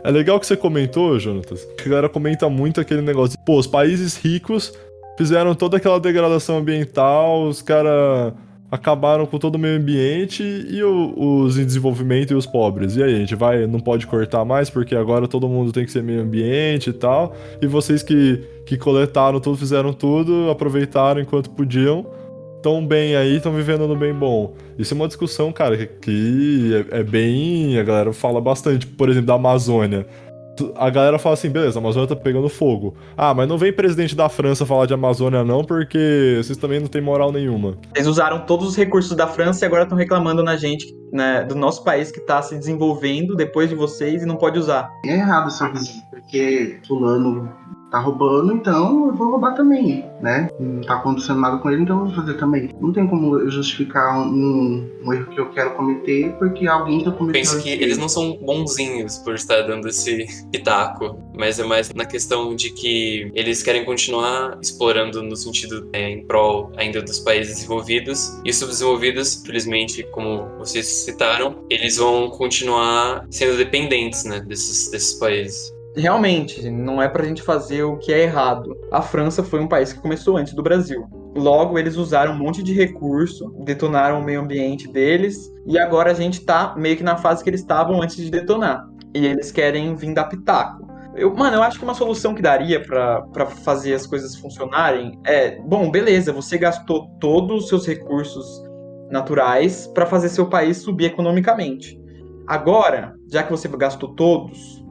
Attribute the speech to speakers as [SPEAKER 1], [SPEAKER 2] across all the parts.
[SPEAKER 1] É legal que você comentou, Jonatas, que a galera comenta muito aquele negócio de, pô, os países ricos fizeram toda aquela degradação ambiental, os caras acabaram com todo o meio ambiente e os em desenvolvimento e os pobres. E aí, a gente vai, não pode cortar mais porque agora todo mundo tem que ser meio ambiente e tal. E vocês que coletaram tudo, fizeram tudo, aproveitaram enquanto podiam, tão bem aí, estão vivendo no bem bom. Isso é uma discussão, cara, que é bem. A galera fala bastante, por exemplo, da Amazônia. A galera fala assim, beleza, a Amazônia tá pegando fogo. Ah, mas não vem presidente da França falar de Amazônia não, porque vocês também não têm moral nenhuma.
[SPEAKER 2] Eles usaram todos os recursos da França e agora estão reclamando na gente, né, do nosso país que está se desenvolvendo depois de vocês e não pode usar.
[SPEAKER 3] É errado essa visão, porque fulano tá roubando, então eu vou roubar também, né? Não tá acontecendo nada com ele, então eu vou fazer também. Não tem como eu justificar um erro que eu quero cometer porque alguém tá cometendo
[SPEAKER 4] Penso que
[SPEAKER 3] esse
[SPEAKER 4] eles
[SPEAKER 3] erro.
[SPEAKER 4] não são bonzinhos por estar dando esse pitaco, mas é mais na questão de que eles querem continuar explorando no sentido em prol ainda dos países desenvolvidos, e os subdesenvolvidos, felizmente, como vocês citaram, eles vão continuar sendo dependentes, né, desses países.
[SPEAKER 2] Realmente, não é pra gente fazer o que é errado. A França foi um país que começou antes do Brasil. Logo, eles usaram um monte de recurso, detonaram o meio ambiente deles, e agora a gente tá meio que na fase que eles estavam antes de detonar. E eles querem vir dar pitaco. Eu acho que uma solução que daria pra fazer as coisas funcionarem é, bom, beleza, você gastou todos os seus recursos naturais pra fazer seu país subir economicamente. Agora, já que você gastou todos,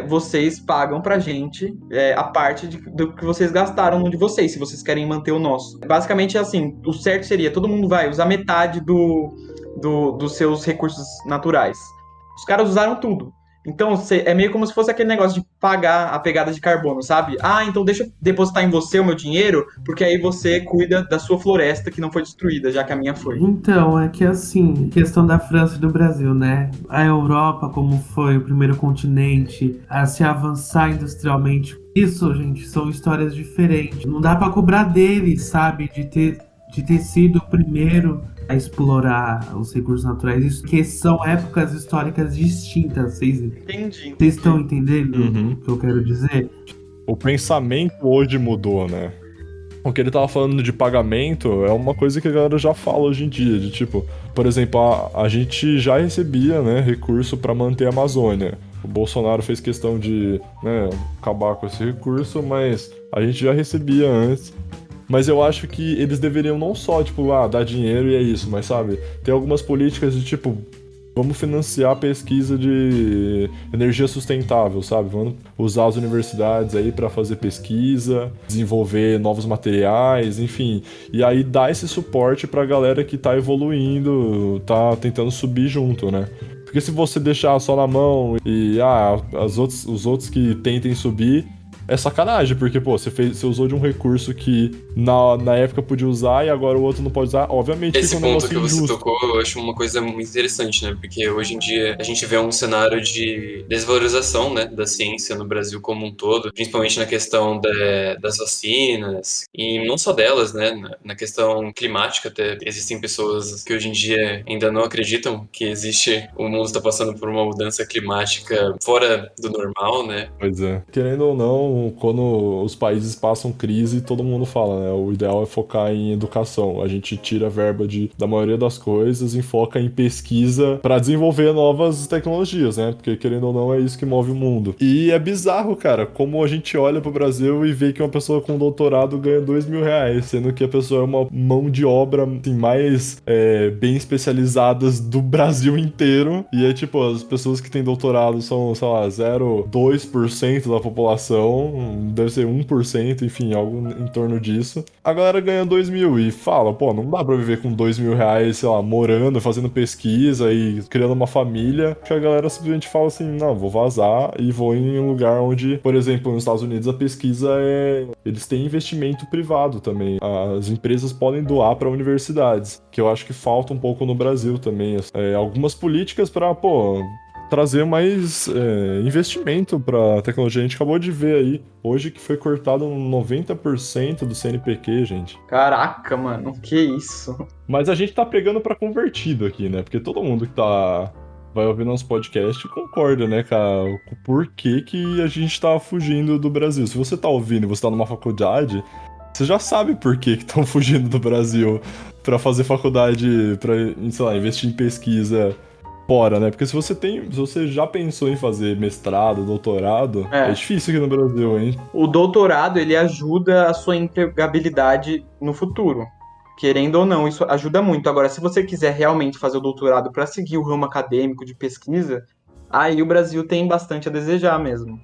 [SPEAKER 2] vocês pagam pra gente a parte do que vocês gastaram no de vocês, se vocês querem manter o nosso. Basicamente, assim, o certo seria, todo mundo vai usar metade dos seus recursos naturais. Os caras usaram tudo. Então, é meio como se fosse aquele negócio de pagar a pegada de carbono, sabe? Ah, então deixa eu depositar em você o meu dinheiro, porque aí você cuida da sua floresta que não foi destruída, já que a minha foi.
[SPEAKER 5] Então, é que assim, questão da França e do Brasil, né? A Europa, como foi o primeiro continente a se avançar industrialmente, isso, gente, são histórias diferentes. Não dá pra cobrar deles, sabe? De ter sido o primeiro a explorar os recursos naturais, isso que são épocas históricas distintas.
[SPEAKER 2] Entendi.
[SPEAKER 5] Vocês estão entendendo
[SPEAKER 1] Uhum.
[SPEAKER 5] o que eu quero dizer?
[SPEAKER 1] O pensamento hoje mudou, né? O que ele tava falando de pagamento é uma coisa que a galera já fala hoje em dia, de tipo, por exemplo, a gente já recebia, né, recurso para manter a Amazônia. O Bolsonaro fez questão de, né, acabar com esse recurso, mas a gente já recebia antes. Mas eu acho que eles deveriam não só, tipo, dar dinheiro e é isso, mas sabe, ter algumas políticas de tipo, vamos financiar a pesquisa de energia sustentável, sabe? Vamos usar as universidades aí para fazer pesquisa, desenvolver novos materiais, enfim. E aí dar esse suporte pra galera que tá evoluindo, tá tentando subir junto, né? Porque se você deixar só na mão e os outros que tentem subir, é sacanagem, porque, pô, você usou de um recurso que na época podia usar e agora o outro não pode usar. Obviamente
[SPEAKER 4] Esse
[SPEAKER 1] fica um
[SPEAKER 4] ponto
[SPEAKER 1] negócio
[SPEAKER 4] que você
[SPEAKER 1] injusto.
[SPEAKER 4] tocou, eu acho uma coisa muito interessante, né? Porque hoje em dia a gente vê um cenário de desvalorização, né, da ciência no Brasil como um todo, principalmente na questão das vacinas, e não só delas, né? Na questão climática até. Existem pessoas que hoje em dia ainda não acreditam que o mundo está passando por uma mudança climática fora do normal, né?
[SPEAKER 1] Pois é. Querendo ou não, quando os países passam crise, todo mundo fala, né? O ideal é focar em educação. A gente tira a verba da maioria das coisas e foca em pesquisa para desenvolver novas tecnologias, né? Porque querendo ou não, é isso que move o mundo. E é bizarro, cara, como a gente olha pro Brasil e vê que uma pessoa com doutorado ganha R$ 2.000, sendo que a pessoa é uma mão de obra assim, mais bem especializadas do Brasil inteiro. E é tipo, as pessoas que têm doutorado são, sei lá, 0,2% da população, deve ser 1%, enfim, algo em torno disso. A galera ganha 2.000 e fala, pô, não dá pra viver com R$ 2.000, sei lá, morando, fazendo pesquisa e criando uma família, que a galera simplesmente fala assim, não, vou vazar e vou em um lugar onde, por exemplo, nos Estados Unidos a pesquisa eles têm investimento privado também. As empresas podem doar para universidades, que eu acho que falta um pouco no Brasil também. Algumas políticas para, pô, trazer mais investimento para tecnologia. A gente acabou de ver aí, hoje, que foi cortado 90% do CNPq, gente.
[SPEAKER 2] Caraca, mano, que isso?
[SPEAKER 1] Mas a gente tá pegando para convertido aqui, né? Porque todo mundo que tá vai ouvir nosso podcast e concorda, né, cara? Por que que a gente tá fugindo do Brasil? Se você tá ouvindo e você tá numa faculdade, você já sabe por que que estão fugindo do Brasil pra fazer faculdade, pra, sei lá, investir em pesquisa fora, né? Porque se você já pensou em fazer mestrado, doutorado, é difícil aqui no Brasil, hein?
[SPEAKER 2] O doutorado, ele ajuda a sua empregabilidade no futuro. Querendo ou não, isso ajuda muito. Agora, se você quiser realmente fazer o doutorado para seguir o ramo acadêmico de pesquisa, aí o Brasil tem bastante a desejar mesmo.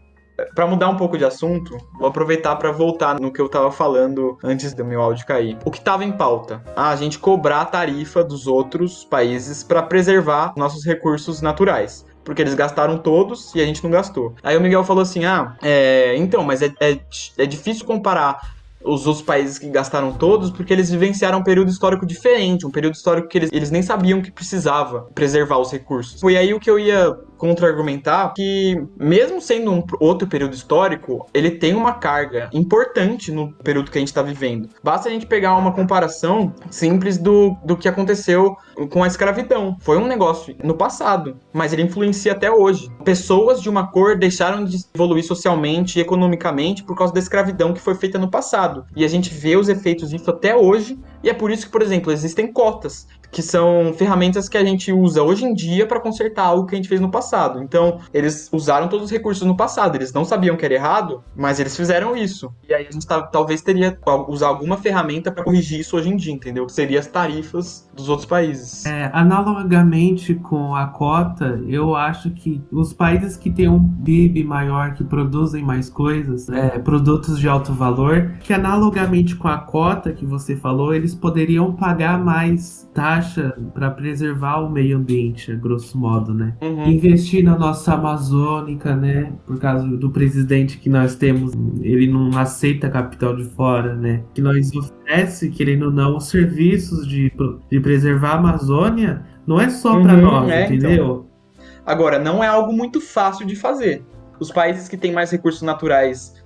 [SPEAKER 2] Para mudar um pouco de assunto, vou aproveitar para voltar no que eu estava falando antes do meu áudio cair. O que estava em pauta? A gente cobrar a tarifa dos outros países para preservar nossos recursos naturais. Porque eles gastaram todos e a gente não gastou. Aí o Miguel falou assim, então, mas é difícil comparar os outros países que gastaram todos, porque eles vivenciaram um período histórico diferente, um período histórico que eles nem sabiam que precisava preservar os recursos. Foi aí o que eu ia contra-argumentar, que mesmo sendo um outro período histórico, ele tem uma carga importante no período que a gente está vivendo. Basta a gente pegar uma comparação simples do que aconteceu com a escravidão. Foi um negócio no passado, mas ele influencia até hoje. Pessoas de uma cor deixaram de evoluir socialmente e economicamente por causa da escravidão que foi feita no passado. E a gente vê os efeitos disso até hoje, e é por isso que, por exemplo, existem cotas, que são ferramentas que a gente usa hoje em dia para consertar algo que a gente fez no passado. Então, eles usaram todos os recursos no passado, eles não sabiam que era errado, mas eles fizeram isso. E aí a gente talvez teria que usar alguma ferramenta para corrigir isso hoje em dia, entendeu? Que seria as tarifas dos outros países.
[SPEAKER 5] Analogamente com a cota, eu acho que os países que têm um PIB maior, que produzem mais coisas, produtos de alto valor, que analogamente com a cota que você falou, eles poderiam pagar mais taxa para preservar o meio ambiente, a grosso modo, né? Investir na nossa Amazônica, né? Por causa do presidente que nós temos, ele não aceita capital de fora, né? Que nós oferece, querendo ou não, os serviços de preservar a Amazônia, não é só para nós, entendeu?
[SPEAKER 2] Então. Agora, não é algo muito fácil de fazer. Os países que têm mais recursos naturais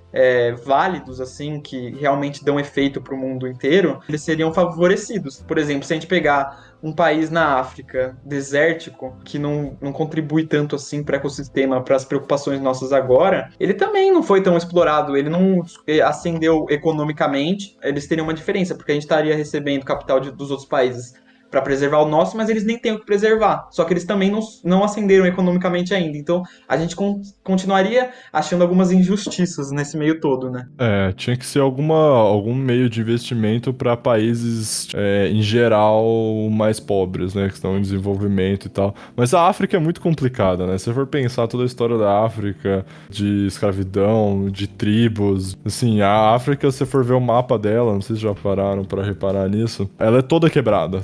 [SPEAKER 2] válidos, assim, que realmente dão efeito para o mundo inteiro, eles seriam favorecidos. Por exemplo, se a gente pegar um país na África desértico, que não contribui tanto assim para o ecossistema, para as preocupações nossas agora, ele também não foi tão explorado, ele não ascendeu economicamente, eles teriam uma diferença, porque a gente estaria recebendo capital dos outros países para preservar o nosso, mas eles nem têm o que preservar. Só que eles também não ascenderam economicamente ainda. Então, a gente continuaria achando algumas injustiças nesse meio todo, né?
[SPEAKER 1] Tinha que ser algum meio de investimento para países, em geral, mais pobres, né? Que estão em desenvolvimento e tal. Mas a África é muito complicada, né? Se você for pensar toda a história da África, de escravidão, de tribos, assim, a África, se você for ver o mapa dela, não sei se já pararam para reparar nisso, ela é toda quebrada,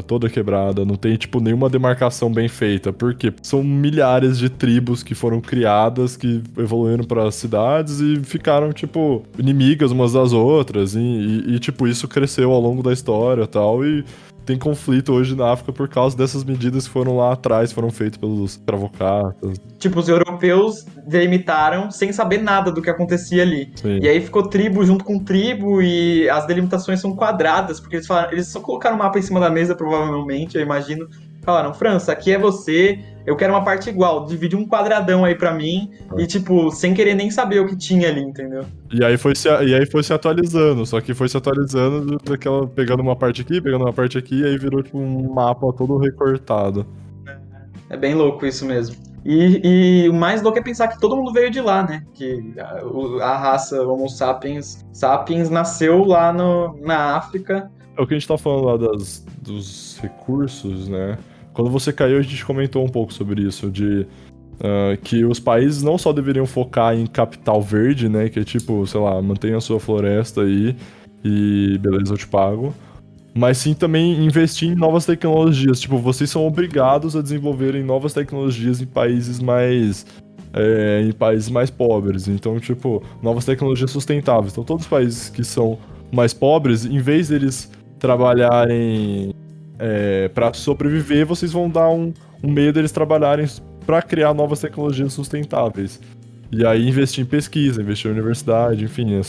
[SPEAKER 1] toda quebrada, não tem, tipo, nenhuma demarcação bem feita, porque são milhares de tribos que foram criadas, que evoluíram para cidades e ficaram, tipo, inimigas umas das outras, e tipo, isso cresceu ao longo da história e tal, e tem conflito hoje na África por causa dessas medidas que foram lá atrás, foram feitas pelos escravocratas.
[SPEAKER 2] Tipo, os europeus delimitaram sem saber nada do que acontecia ali.
[SPEAKER 1] Sim.
[SPEAKER 2] E aí ficou tribo junto com tribo e as delimitações são quadradas, porque eles só colocaram o mapa em cima da mesa, provavelmente, eu imagino. Falaram, França, aqui é você, eu quero uma parte igual, divide um quadradão aí pra mim, e tipo, sem querer nem saber o que tinha ali, entendeu?
[SPEAKER 1] E aí foi se atualizando, só que foi se atualizando daquela, pegando uma parte aqui, e aí virou tipo um mapa todo recortado.
[SPEAKER 2] É bem louco isso mesmo. E o mais louco é pensar que todo mundo veio de lá, né? Que a raça Homo sapiens nasceu lá na África.
[SPEAKER 1] É o que a gente tá falando lá dos recursos, né? Quando você caiu, a gente comentou um pouco sobre isso, de que os países não só deveriam focar em capital verde, né? Que é tipo, sei lá, mantenha a sua floresta aí e beleza, eu te pago. Mas sim também investir em novas tecnologias. Tipo, vocês são obrigados a desenvolverem novas tecnologias em países mais pobres. Então, tipo, novas tecnologias sustentáveis. Então, todos os países que são mais pobres, em vez deles trabalharem para sobreviver, vocês vão dar um meio deles trabalharem para criar novas tecnologias sustentáveis. E aí investir em pesquisa, investir em universidade, enfim,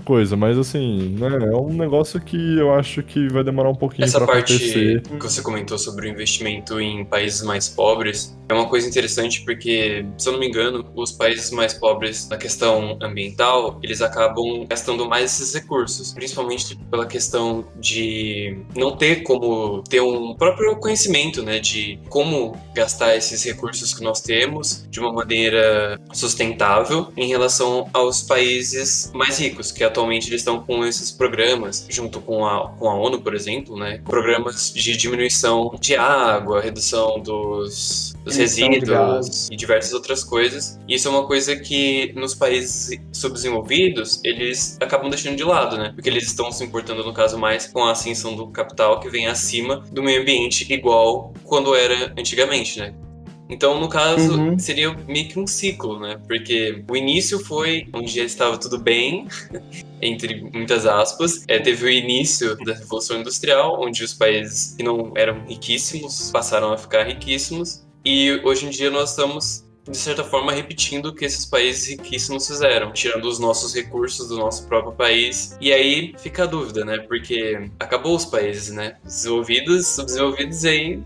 [SPEAKER 1] coisa, mas assim, né, é um negócio que eu acho que vai demorar um pouquinho
[SPEAKER 4] Essa
[SPEAKER 1] pra
[SPEAKER 4] parte
[SPEAKER 1] acontecer.
[SPEAKER 4] que você comentou sobre o investimento em países mais pobres é uma coisa interessante porque, se eu não me engano, os países mais pobres na questão ambiental, eles acabam gastando mais esses recursos, principalmente pela questão de não ter como ter um próprio conhecimento, né, de como gastar esses recursos que nós temos de uma maneira sustentável em relação aos países mais ricos, que atualmente eles estão com esses programas, junto com a ONU, por exemplo, né? Programas de diminuição de água, redução dos
[SPEAKER 2] Emissão de
[SPEAKER 4] resíduos e diversas outras coisas. E isso é uma coisa que nos países subdesenvolvidos eles acabam deixando de lado, né? Porque eles estão se importando, no caso, mais com a ascensão do capital que vem acima do meio ambiente, igual quando era antigamente, né? Então, no caso,
[SPEAKER 2] Uhum.
[SPEAKER 4] seria meio que um ciclo, né? Porque o início foi onde já estava tudo bem, entre muitas aspas. Teve o início da Revolução Industrial, onde os países que não eram riquíssimos passaram a ficar riquíssimos. E hoje em dia nós estamos, de certa forma, repetindo o que esses países riquíssimos fizeram, tirando os nossos recursos do nosso próprio país. E aí fica a dúvida, né? Porque acabou os países, né? Desenvolvidos, subdesenvolvidos, e aí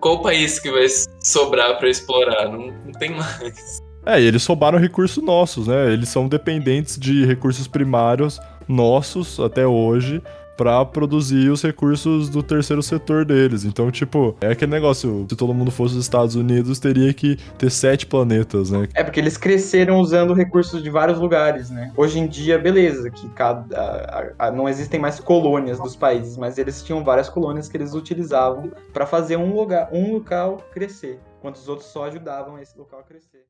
[SPEAKER 4] qual país que vai sobrar para explorar? Não tem mais.
[SPEAKER 1] E eles roubaram recursos nossos, né? Eles são dependentes de recursos primários nossos até hoje pra produzir os recursos do terceiro setor deles. Então, tipo, é aquele negócio, se todo mundo fosse os Estados Unidos, teria que ter 7 planetas, né?
[SPEAKER 2] É porque eles cresceram usando recursos de vários lugares, né? Hoje em dia, beleza, que não existem mais colônias dos países, mas eles tinham várias colônias que eles utilizavam para fazer um local crescer, enquanto os outros só ajudavam esse local a crescer.